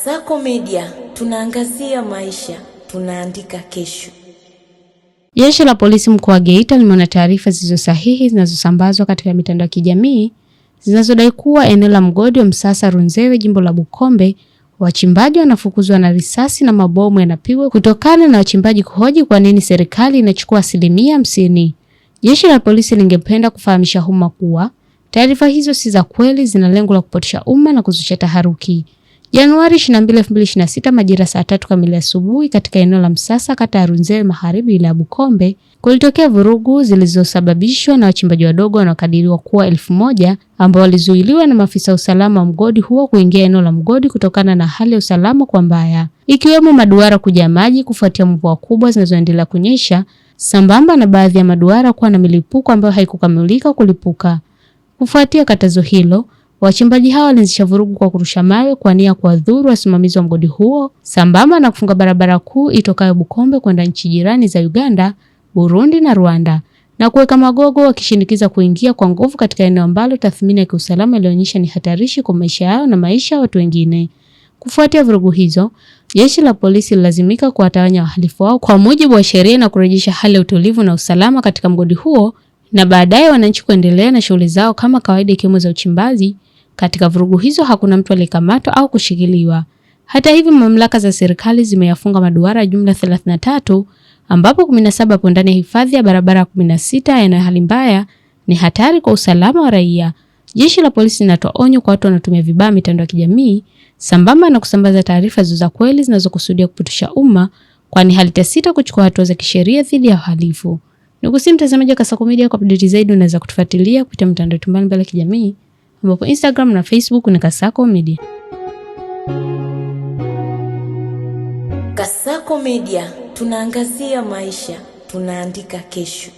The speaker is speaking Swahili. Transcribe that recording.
Kasako Media, tunaangazia maisha, tunaandika kesho. Jeshi la polisi mkoa wa Geita limeona taarifa zisizo sahihi zinazosambazwa katika mitandao ya kijamii zinazodai kuwa eneo la mgodi wa Msasa Runzewe, jimbo la Bukombe, wachimbaji wanafukuzwa na risasi na mabomu yanapigwa kutokana na wachimbaji kuhoji kwa nini serikali inachukua 50%. Jeshi la polisi lingependa kufahamisha umma kuwa taarifa hizo si za kweli, zina lengo la kupotosha umma na kuzusha taharuki. Januari 22, 2026 majira saa 3 kamili asubuhi katika eneo la Msasa, kata ya Runzewe Magharibi ila Bukombe, kulitokea vurugu zilizosababishwa na wachimbaji wadogo wanaokadiriwa kuwa 1000 ambao walizuiliwa na maafisa usalama wa mgodi huo kuingia eneo la mgodi kutokana na hali ya usalama kwa mbaya, ikiwemo maduara kujaa maji kufuatia mvua kubwa zinazoendelea kunyesha, sambamba na baadhi ya maduara kuwa na milipuko ambayo haikukamilika kulipuka. Kufuatia katazo hilo, wachimbaji hao walianzisha vurugu kwa kurusha mawe kwa nia kuwadhuru wasimamizi wa mgodi huo, sambamba na kufunga barabara kuu itokayo Bukombe kwenda nchi jirani za Uganda, Burundi na Rwanda, na kuweka magogo wakishinikiza kuingia kwa nguvu katika eneo ambalo tathmini ya kiusalama ilionyesha ni hatarishi kwa maisha yao na maisha ya watu wengine. Kufuatia vurugu hizo, jeshi la polisi lilazimika kuwatawanya wahalifu wao kwa mujibu wa sheria na kurejesha hali ya utulivu na usalama katika mgodi huo, na baadaye wananchi kuendelea na shughuli zao kama kawaida ikiwemo za uchimbaji. Katika vurugu hizo hakuna mtu aliyekamatwa au kushikiliwa. Hata hivyo, mamlaka za serikali zimeyafunga maduara jumla 33 ambapo 17 hapo ndani ya hifadhi ya barabara 16 yana hali mbaya, ni hatari kwa usalama wa raia. Jeshi la polisi linatoa onyo kwa watu wanaotumia vibaya mitandao ya kijamii sambamba na kusambaza taarifa za kweli zinazokusudia kupotosha umma, kwani halitasita kuchukua hatua za kisheria dhidi ya wahalifu. Nikusihi mtazamaji wa Kasako Media, kwa update zaidi unaweza kutufuatilia kupitia mitandao mbalimbali ya kijamii ambapo Instagram na Facebook ni Kasako Media. Kasako Media, tunaangazia maisha, tunaandika kesho.